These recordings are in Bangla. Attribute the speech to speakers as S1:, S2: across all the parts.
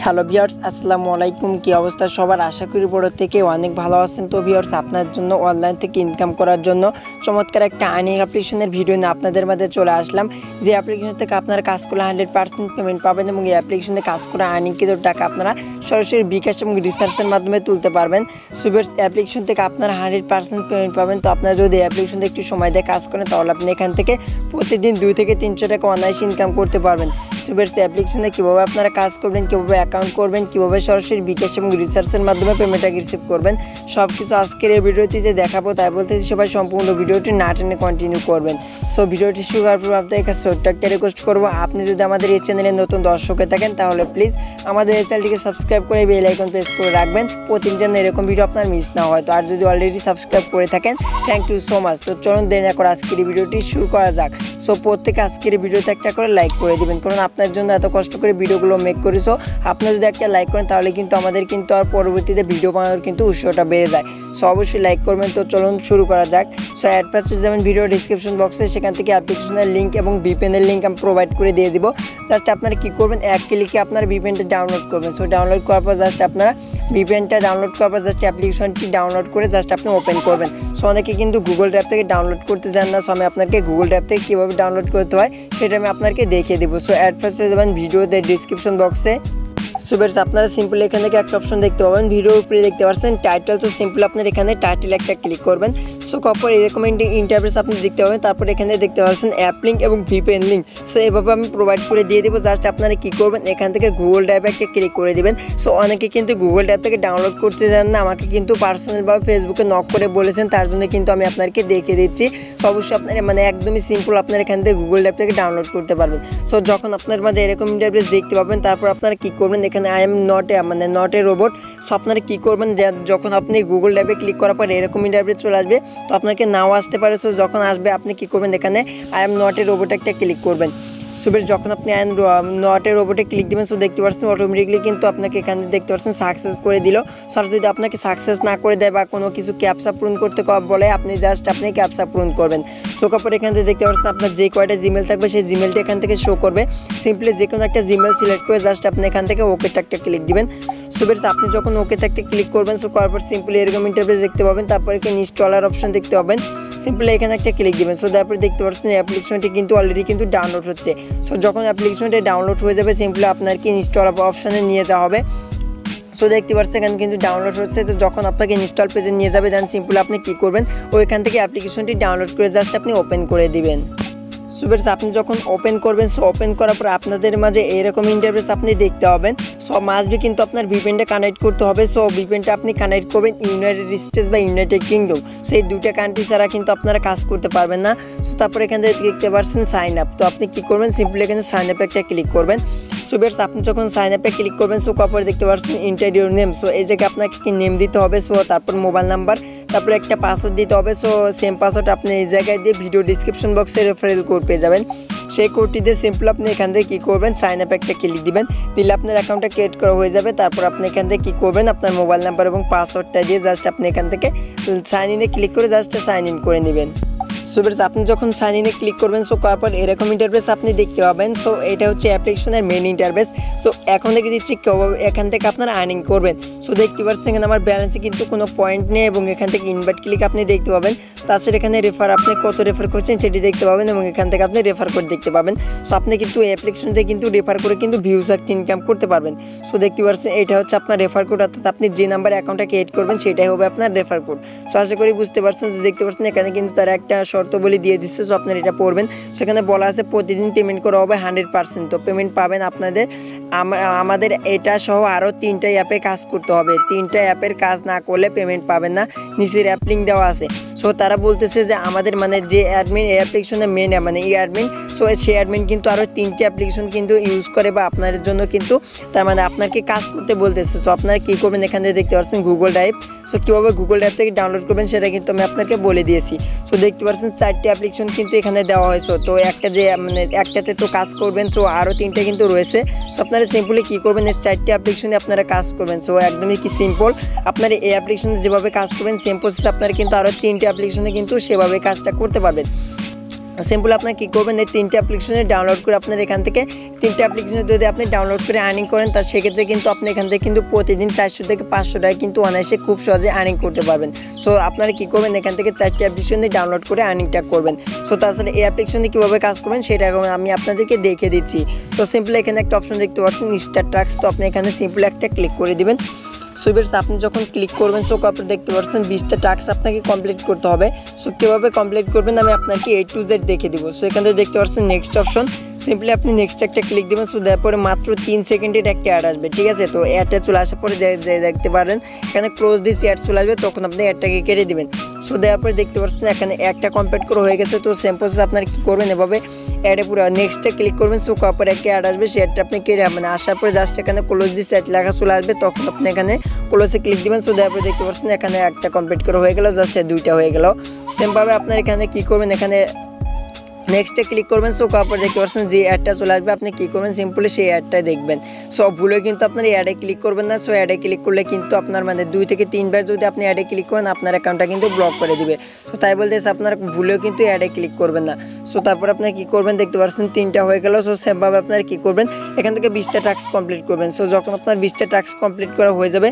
S1: হ্যালো ভিউয়ার্স, আসসালামু আলাইকুম। কি অবস্থা সবার? আশা করি বড় থেকে অনেক ভালো আছেন। তো ভিউয়ার্স, আপনার জন্য অনলাইন থেকে ইনকাম করার জন্য চমৎকার একটা আর্নিং অ্যাপ্লিকেশনের ভিডিও নিয়ে আপনাদের মাঝে চলে আসলাম। যে অ্যাপ্লিকেশন থেকে আপনারা কাজ করলে 100% পেমেন্ট পাবেন এবং এই অ্যাপ্লিকেশনে কাজ করে আর্নিং কিছু টাকা আপনারা সরাসরি বিকাশ এবং রিসার্চের মাধ্যমে তুলতে পারবেন। সো ভিউয়ার্স, অ্যাপ্লিকেশন থেকে আপনারা 100% পেমেন্ট পাবেন। তো আপনারা যদি অ্যাপ্লিকেশন থেকে একটু সময় দিয়ে কাজ করেন তাহলে আপনি এখান থেকে প্রতিদিন 2 থেকে 300 টাকা অনায়াসে ইনকাম করতে পারবেন। সো ভিউয়ার্স, অ্যাপ্লিকেশনে কীভাবে আপনারা কাজ করবেন, কীভাবে অ্যাকাউন্ট করবেন, কীভাবে সরাসরি বিকাশ এবং রিসার্চের মাধ্যমে পেমেন্টটা রিসিভ করবেন, সব কিছু আজকের এই ভিডিওটিতে দেখাবো। তাই বলতেছি সবাই সম্পূর্ণ ভিডিওটি না টেনে কন্টিনিউ করবেন। সো ভিডিওটি শুরু করার পর আপনাদের কাছে ছোট্ট একটা রিকোয়েস্ট করবো, আপনি যদি আমাদের এই চ্যানেলে নতুন দর্শক হয়ে থাকেন তাহলে প্লিজ আমাদের এই চ্যানেলটিকে সাবস্ক্রাইব করে বেল আইকন প্রেস করে রাখবেন, প্রতিদিন যেন এরকম ভিডিও আপনার মিস না হয়। তো আর যদি অলরেডি সাবস্ক্রাইব করে থাকেন, থ্যাংক ইউ সো মাচ। তো চলুন দেরি না করে আজকের এই ভিডিওটি শুরু করা যাক। সো প্রত্যেকে আজকের এই ভিডিওতে একটা করে লাইক করে দিবেন, কারণ আপনার জন্য এত কষ্ট করে ভিডিওগুলো মেক করি। সো আপনারা যদি একটা লাইক করেন তাহলে কিন্তু আমাদের কিন্তু আর পরবর্তীতে ভিডিও বানানোর কিন্তু উৎসাহটা বেড়ে যায়। সো অবশ্যই লাইক করবেন। তো চলুন শুরু করা যাক। সো অ্যাড ফার্স্ট যেমন ভিডিও ডিসক্রিপশন বক্সে সেখান থেকে অ্যাপ্লিকেশনের লিঙ্ক এবং ভিপিএনের লিঙ্ক আমি প্রোভাইড করে দিয়ে দিব। জাস্ট আপনারা কী করবেন, এক ক্লিকে আপনারা ভিপিএনটা ডাউনলোড করবেন। সো ডাউনলোড করার পর জাস্ট আপনারা ভিপিএনটা ডাউনলোড করার পর জাস্ট অ্যাপ্লিকেশনটি ডাউনলোড করে জাস্ট আপনি ওপেন করবেন। সো অনেকে কিন্তু গুগল ড্রাইভ থেকে ডাউনলোড করতে চান না। সো আমি আপনাকে গুগল ড্রাইভ থেকে কীভাবে ডাউনলোড করতে হয় সেটা আমি আপনাকে দেখিয়ে দেবো। সো অ্যাড ফার্স্ট হয়ে যাবেন ভিডিওতে ডিসক্রিপশন বক্সে। সো ভিউয়ার্স, আপনারা সিম্পল এখান থেকে একটা অপশন দেখতে পাবেন, ভিডিওর উপরে দেখতে পাচ্ছেন টাইটেল। তো সিম্পল আপনারা এখানে টাইটেল একটা ক্লিক করবেন। সো কপর এরকম ইন্টারফেস আপনি দেখতে পাবেন। তারপর এখানে দেখতে পাচ্ছেন অ্যাপ লিঙ্ক এবং ভিপিএন লিঙ্ক। সো এভাবে আমি প্রোভাইড করে দিয়ে দেবো। জাস্ট আপনারা কী করবেন, এখান থেকে গুগল ড্রাইভে একটা ক্লিক করে দেবেন। সো অনেকে কিন্তু গুগল ড্রাইভ থেকে ডাউনলোড করতে চান না, আমাকে কিন্তু পার্সোনালভাবে ফেসবুকে নক করে বলেছেন, তার জন্য কিন্তু আমি আপনাকে দেখিয়ে দিচ্ছি। তো অবশ্যই আপনারা একদমই সিম্পল আপনারা এখান থেকে গুগল ড্রাইভ থেকে ডাউনলোড করতে পারবেন। সো যখন আপনার মাঝে এরকম ইন্টারফেস দেখতে পাবেন, তারপর আপনারা কী করবেন, এখানে I am not a robot. So আপনারা কী করবেন, যখন আপনি গুগল ড্রাইভে ক্লিক করার পর এরকম ইন্টারফেস চলে আসবে, তো আপনাকে নাও আসতে পারে। সো যখন আসবে আপনি কী করবেন, এখানে I am not a robot একটা ক্লিক করবেন। সো যখন আপনি আই এম নট এ রোবটে ক্লিক দেবেন, সো দেখতে পাচ্ছেন অটোমেটিকলি কিন্তু আপনাকে এখানে দেখতে পাচ্ছেন সাকসেস করে দিল। সো যদি আপনাকে সাকসেস না করে দেয় বা কোনো কিছু ক্যাপচা পূরণ করতে বলে, আপনি জাস্ট আপনি ক্যাপচা পূরণ করবেন। সো তারপর এখান থেকে দেখতে পাচ্ছেন আপনার যে কয়টা জিমেল থাকবে সেই জিমেলটা এখান থেকে শো করবে। সিম্পলি যে কোনো একটা জিমেল সিলেক্ট করে জাস্ট আপনি এখান থেকে ওকেটা একটা ক্লিক দিবেন। সো আপনি যখন ওকেতে একটা ক্লিক করবেন, সো করার পর সিম্পলি এরকম ইন্টারফেস দেখতে পাবেন। তারপর এখানে ইনস্টলার অপশন দেখতে পাবেন, সিম্পলি এখানে একটা ক্লিক দিবেন। সো তারপরে দেখতে পাচ্ছেন অ্যাপ্লিকেশনটি কিন্তু অলরেডি কিন্তু ডাউনলোড হচ্ছে। সো যখন অ্যাপ্লিকেশনটি ডাউনলোড হয়ে যাবে, সিম্পলি আপনাকে ইনস্টল অপশানে নিয়ে যাওয়া হবে। সো দেখতে পাচ্ছেন এখানে কিন্তু ডাউনলোড হচ্ছে। তো যখন আপনাকে ইনস্টল পেজে নিয়ে যাবে, দেন সিম্পলি আপনি কী করবেন, ওইখান থেকে অ্যাপ্লিকেশনটি ডাউনলোড করে জাস্ট আপনি ওপেন করে দিবেন। সো ভিউয়ার্স, আপনি যখন ওপেন করবেন, সো ওপেন করার পর আপনাদের মাঝে এরকম ইন্টারফেস আপনি দেখতে পাবেন। সো মাস্টবি কিন্তু আপনার ভিপিএনটা কানেক্ট করতে হবে। সো ভিপিএনটা আপনি কানেক্ট করবেন ইউনাইটেড স্টেটস বা ইউনাইটেড কিংডম। সো এই দুইটা কান্ট্রি ছাড়া কিন্তু আপনারা কাজ করতে পারবেন না। সো তারপর এখান থেকে দেখতে পাচ্ছেন সাইন আপ। তো আপনি কী করবেন, সিম্পলি এখানে সাইন আপে একটা ক্লিক করবেন। সো ভিউয়ার্স, আপনি যখন সাইন আপে ক্লিক করবেন, সো তারপরে দেখতে পাচ্ছেন এন্টার ইউর নেম। সো এই জায়গায় আপনাকে কি নেম দিতে হবে। সো তারপর মোবাইল নাম্বার, তারপরে একটা পাসওয়ার্ড দিতে হবে। সো সেম পাসওয়ার্ড আপনি এই জায়গায় দিয়ে ভিডিও ডিসক্রিপশন বক্সে রেফারেল কোড পেয়ে যাবেন। সেই কোডটি দিয়ে সিম্পল আপনি এখান থেকে কী করবেন, সাইন আপে একটা ক্লিক দিবেন, দিলে আপনার অ্যাকাউন্টটা ক্রিয়েট করা হয়ে যাবে। তারপর আপনি এখান থেকে কী করবেন, আপনার মোবাইল নাম্বার এবং পাসওয়ার্ডটা দিয়ে জাস্ট আপনি এখান থেকে সাইন ইনে ক্লিক করে জাস্ট সাইন ইন করে নেবেন। সো ভিউয়ার্স, আপনি যখন সাইন ইনে ক্লিক করবেন, সো তারপর এরকম ইন্টারফেস আপনি দেখতে পাবেন। সো এটা হচ্ছে অ্যাপ্লিকেশনের মেন ইন্টারফেস। তো এখন দেখে দিচ্ছি এখান থেকে আপনারা আর্নিং করবেন। সো দেখতে পাচ্ছেন এখানে আমার ব্যালেন্সে কিন্তু কোনো পয়েন্ট নেই এবং এখান থেকে ইনভাইট ক্লিক আপনি দেখতে পাবেন। তাছাড়া এখানে রেফার আপনি কত রেফার করছেন সেটি দেখতে পাবেন এবং এখান থেকে আপনি রেফার করে দেখতে পাবেন। সো আপনি কিন্তু এই অ্যাপ্লিকেশন থেকে কিন্তু রেফার করে কিন্তু ভিউজ আর ইনকাম করতে পারবেন। সো দেখতে পাচ্ছেন এটা হচ্ছে আপনার রেফার কোড, অর্থাৎ আপনি যে নাম্বারে অ্যাকাউন্টটা ক্রিয়েট করবেন সেটাই হবে আপনার রেফার কোড। সো আশা করি বুঝতে পারছেন। দেখতে পাচ্ছেন এখানে কিন্তু তারা একটা শর্তাবলী দিয়ে দিচ্ছে। সো আপনারা এটা পড়বেন। সেখানে বলা আছে প্রতিদিন পেমেন্ট করা হবে 100%। তো পেমেন্ট পাবেন আপনাদের আমাদের এটা সহ আরও 3টা অ্যাপে কাজ করতে হবে। 3টা অ্যাপের কাজ না করলে পেমেন্ট পাবেন না। নিচের অ্যাপ লিঙ্ক দেওয়া আছে। সো তারা বলতেছে যে আমাদের যে অ্যাডমিন এই অ্যাপ্লিকেশনের মেন এই অ্যাডমিন, সো সেই অ্যাডমিন কিন্তু আরও 3টে অ্যাপ্লিকেশন কিন্তু ইউজ করে বা আপনাদের জন্য কিন্তু তার আপনাকে কাজ করতে বলতেছে। সো আপনারা কী করবেন, এখানে দেখতে পাচ্ছেন গুগল ড্রাইভ। সো কীভাবে গুগল ড্রাইভ থেকে ডাউনলোড করবেন সেটা কিন্তু আমি আপনাকে বলে দিয়েছি। সো দেখতে পাচ্ছেন 4টে অ্যাপ্লিকেশন কিন্তু এখানে দেওয়া হয়েছে। তো একটা যে একটাতে তো কাজ করবেন, সো আরও 3টে কিন্তু রয়েছে। সো আপনারা সিম্পলি কী করবেন, এই 4টে অ্যাপ্লিকেশনে আপনারা কাজ করবেন। সো একদমই কি সিম্পল, আপনারা এই অ্যাপ্লিকেশনে যেভাবে কাজ করবেন সেম প্রসেস আপনারা কিন্তু আরও 3টে অ্যাপ্লিকেশনে কিন্তু সেভাবে কাজটা করতে পারবেন। সিম্পল আপনার কী করবেন, এই 3টে অ্যাপ্লিকেশনে ডাউনলোড করে আপনার এখান থেকে 3টে অ্যাপ্লিকেশন যদি আপনি ডাউনলোড করে আর্নিং করেন, তার সেক্ষেত্রে কিন্তু আপনি এখান থেকে কিন্তু প্রতিদিন 400 থেকে 500 টাকা কিন্তু অনায়াসে খুব সহজে আর্নিং করতে পারবেন। সো আপনারা কী করবেন, এখান থেকে 4টে অ্যাপ্লিকেশন দিয়ে ডাউনলোড করে আর্নিংটা করবেন। সো তাছাড়া এই অ্যাপ্লিকেশন দিয়ে কীভাবে কাজ করবেন সেটা আমি আপনাদেরকে দেখে দিচ্ছি। তো সিম্পল এখানে একটা অপশন দেখতে পাচ্ছেন স্টার্ট টাস্ক, তো আপনি এখানে সিম্পল একটা ক্লিক করে দিবেন। সো ভিউয়ার্স আপনি যখন ক্লিক করবেন সো আপনি দেখতে পাচ্ছেন 20টা টাস্ক আপনাকে কমপ্লিট করতে হবে। সো কীভাবে কমপ্লিট করবেন আমি আপনাকে A to Z দেখে দিব। সো এখানে দেখতে পাচ্ছেন নেক্সট অপশন, সিম্পলি আপনি নেক্সট একটা ক্লিক দেবেন। সো তারপরে মাত্র 3 সেকেন্ডের একটা অ্যাড আসবে, ঠিক আছে। তো অ্যাডটা চলে আসার পরে দেখতে পারেন এখানে ক্লোজ দিস অ্যাড চলে আসবে, তখন আপনি অ্যাডটাকে কেটে দেবেন। সো দেওয়ার পরে দেখতে পাচ্ছেন এখানে একটা কমপ্লিট করা হয়ে গেছে। তো সেম প্রসেস আপনারা কী করবেন, এভাবে অ্যাডে পুরো নেক্সটে ক্লিক করবেন। সো পরে একটা অ্যাড আসবে, সেই অ্যাডটা আপনি কেটে আসার পরে জাস্ট এখানে ক্লোজ দিস অ্যাড লেখা চলে আসবে, তখন আপনি এখানে ক্লোজে ক্লিক দিবেন। সো দেওয়ার পরে দেখতে পাচ্ছেন এখানে একটা কমপ্লিট করা হয়ে গেল, জাস্ট 2টা হয়ে গেল। সেমভাবে আপনার এখানে কী করবেন, এখানে নেক্সটে ক্লিক করবেন। সো পরে দেখতে পাচ্ছেন যে অ্যাডটা চলে আসবে, আপনি কী করবেন সিম্পলি সেই অ্যাডটাই দেখবেন। সো ভুলে কিন্তু আপনার অ্যাডে ক্লিক করবেন না। সো অ্যাডে ক্লিক করলে কিন্তু আপনার 2 থেকে 3 বার যদি আপনি অ্যাডে ক্লিক করেন আপনার অ্যাকাউন্টটা কিন্তু ব্লক করে দিবে। তো তাই বলতে আপনারা ভুলেও কিন্তু অ্যাডে ক্লিক করবেন না। সো তারপর আপনি কী করবেন, দেখতে পাচ্ছেন 3টা হয়ে গেল। সো সেমভাবে আপনারা কী করবেন, এখান থেকে 20টা টাস্ক কমপ্লিট করবেন। সো যখন আপনার 20টা টাস্ক কমপ্লিট করা হয়ে যাবে,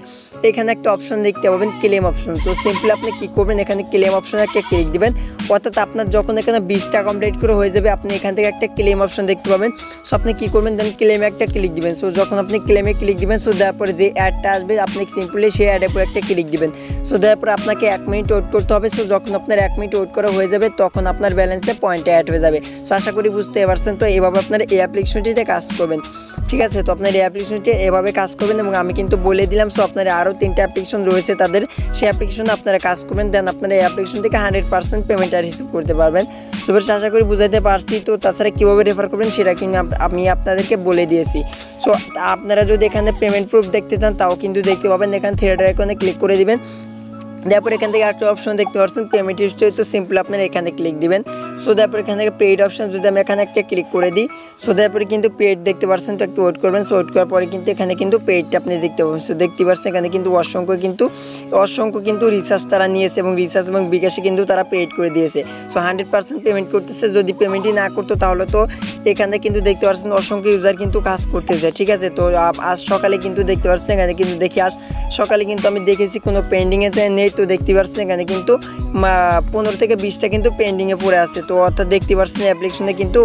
S1: এখানে একটা অপশন দেখতে পাবেন ক্লেম অপশন। তো সিম্পলি আপনি কী করবেন, এখানে ক্লেম অপশনে একটা ক্লিক দিবেন। অর্থাৎ আপনার যখন এখানে 20টা কমপ্লিট করে হয়ে যাবে, আপনি এখান থেকে একটা ক্লেম অপশন দেখতে পাবেন। সো আপনি কী করবেন, দেন ক্লেমে একটা ক্লিক দিবেন। সো যখন আপনি ক্লেমে ক্লিক দিবেন, সো দেওয়ার পরে যে অ্যাডটা আসবে আপনি সিম্পলি সেই অ্যাডের পর একটা ক্লিক দিবেন। সো দেওয়ার পরে আপনাকে 1 মিনিট ওয়েট করতে হবে। সো যখন আপনার 1 মিনিট ওয়েট করা হয়ে যাবে, তখন আপনার ব্যালেন্সে পয়েন্ট অ্যাড হয়ে যাবে। সো আশা করি বুঝতে পারছেন। তো এভাবে আপনার এই অ্যাপ্লিকেশনটিতে কাজ করবেন, ঠিক আছে। তো আপনার এই অ্যাপ্লিকেশনটি এভাবে কাজ করবেন, এবং আমি কিন্তু বলে দিলাম। সো আপনার আরও 3টা অ্যাপ্লিকেশন রয়েছে, তাদের সেই অ্যাপ্লিকেশনে আপনারা কাজ করবেন, দেন আপনারা এই অ্যাপ্লিকেশন থেকে 100% পেমেন্টটা রিসিভ করতে পারবেন। সো আশা করি বুঝাইতে পারছি। তো তাছাড়া কীভাবে রেফার করবেন সেটা কিন্তু আমি আপনাদেরকে বলে দিয়েছি। সো আপনারা যদি এখানে পেমেন্ট প্রুফ দেখতে চান তাও কিন্তু দেখতে পাবেন, এখানে থ্রেডের আইকনে ক্লিক করে দিবেন। তারপর এখান থেকে একটা অপশন দেখতে পাচ্ছেন পেমেন্ট হিস্ট্রি, তো সিম্পল আপনারা এখানে ক্লিক দিবেন। সো তারপর এখান থেকে পেইড অপশন যদি আমি এখানে একটা ক্লিক করে দিই, সো তারপরে কিন্তু পেইড দেখতে পাচ্ছেন। তো একটু ওয়েট করবেন। সো ওয়েট করার পরে কিন্তু এখানে কিন্তু পেইডটা আপনি দেখতে পাবেন। সো দেখতে পাচ্ছেন এখানে কিন্তু অসংখ্য কিন্তু রিচার্জ তারা নিয়েছে, এবং রিচার্জ এবং বিকাশে কিন্তু তারা পেইড করে দিয়েছে। সো 100% পেমেন্ট করতেছে। যদি পেমেন্টই না করতো তাহলে তো এখানে কিন্তু দেখতে পাচ্ছেন অসংখ্য ইউজার কিন্তু কাজ করতেছে, ঠিক আছে। তো আজ সকালে কিন্তু দেখতে পাচ্ছেন এখানে কিন্তু দেখি আজ সকালে কিন্তু আমি দেখেছি কোনো পেন্ডিংয়েতে নেই। তো দেখতে পাচ্ছেন এখানে কিন্তু 15 থেকে 20টা কিন্তু পেন্ডিংয়ে পড়ে আছে। তো অর্থাৎ দেখতে পাচ্ছেন অ্যাপ্লিকেশনে কিন্তু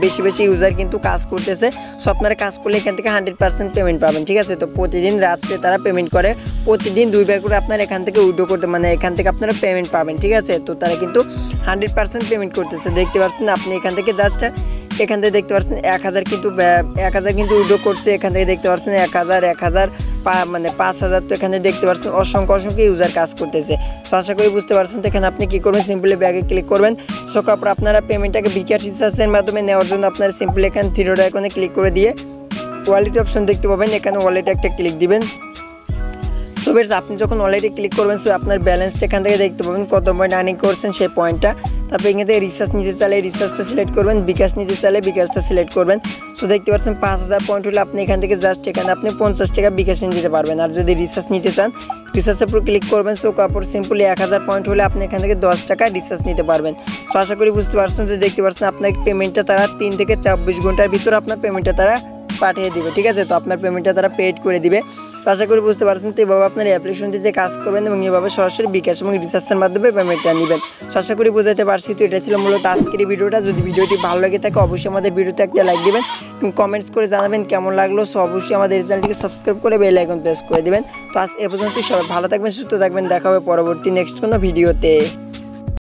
S1: বেশি ইউজার কিন্তু কাজ করতেছে। সো আপনারা কাজ করলে এখান থেকে 100% পেমেন্ট পাবেন, ঠিক আছে। তো প্রতিদিন রাত্রে তারা পেমেন্ট করে, প্রতিদিন 2 বার করে আপনারা এখান থেকে উইথড্র করতে এখান থেকে আপনারা পেমেন্ট পাবেন, ঠিক আছে। তো তারা কিন্তু 100% পেমেন্ট করতেছে। দেখতে পাচ্ছেন আপনি এখান থেকে জাস্ট এখান থেকে দেখতে পাচ্ছেন 1000 কিন্তু উইথড্র করছে। এখান থেকে দেখতে পাচ্ছেন 1000 5000। তো এখানে দেখতে পাচ্ছেন অসংখ্য ইউজার কাজ করতেছে। সো আশা করি বুঝতে পারছেন। তো এখানে আপনি কী করবেন, সিম্পলি ব্যাগে ক্লিক করবেন। সো তারপর আপনারা পেমেন্টটাকে বিকাশ রিচার্জের মাধ্যমে নেওয়ার জন্য আপনারা সিম্পলি এখানে থ্রিডট আইকনে ক্লিক করে দিয়ে ওয়ালেট অপশন দেখতে পাবেন, এখানে ওয়ালেটে একটা ক্লিক দিবেন। সো আপনি যখন ওয়ালেটে ক্লিক করবেন, সো আপনার ব্যালেন্সটা এখান থেকে দেখতে পাবেন, কত পয়েন্ট আর্নিং করছেন সেই পয়েন্টটা। তারপর এখান থেকে রিচার্জ নিতে চাইলে রিচার্জটা সিলেক্ট করবেন, বিকাশ নিতে চাইলে বিকাশটা সিলেক্ট করবেন। সো দেখতে পাচ্ছেন 5000 পয়েন্ট হলে আপনি এখান থেকে জাস্ট এখানে আপনি 50 টাকা বিকাশে নিতে পারবেন। আর যদি রিচার্জ নিতে চান রিচার্জের উপর ক্লিক করবেন। সো তারপর সিম্পলি 1000 পয়েন্ট হলে আপনি এখান থেকে 10 টাকা রিচার্জ নিতে পারবেন। সো আশা করি বুঝতে পারছেন। যে দেখতে পাচ্ছেন আপনার পেমেন্টটা তারা 3 থেকে 24 ঘন্টার ভিতরে আপনার পেমেন্টটা তারা পাঠিয়ে দিবে, ঠিক আছে। তো আপনার পেমেন্টটা তারা পেড করে দিবে। তো আশা করি বুঝতে পারছেন। তো এভাবে আপনার অ্যাপ্লিকেশনটিতে কাজ করবেন, এবং এভাবে সরাসরি বিকাশ এবং রিচার্জের মাধ্যমে পেমেন্টটা নেবেন। তো আশা করি বোঝাতে পারছি। তো এটা ছিল মূলত আজকের এই ভিডিওটা। যদি ভিডিওটি ভালো লাগে থাকে অবশ্যই আমাদের ভিডিওতে একটা লাইক দিবেন, এবং কমেন্টস করে জানাবেন কেমন লাগলো। সো অবশ্যই আমাদের চ্যানেলটিকে সাবস্ক্রাইব করে বেল আইকন প্রেস করে দিবেন। তো আজ এ পর্যন্ত সবাই ভালো থাকবেন, সুস্থ থাকবেন। দেখা হবে পরবর্তী নেক্সট কোনো ভিডিওতে।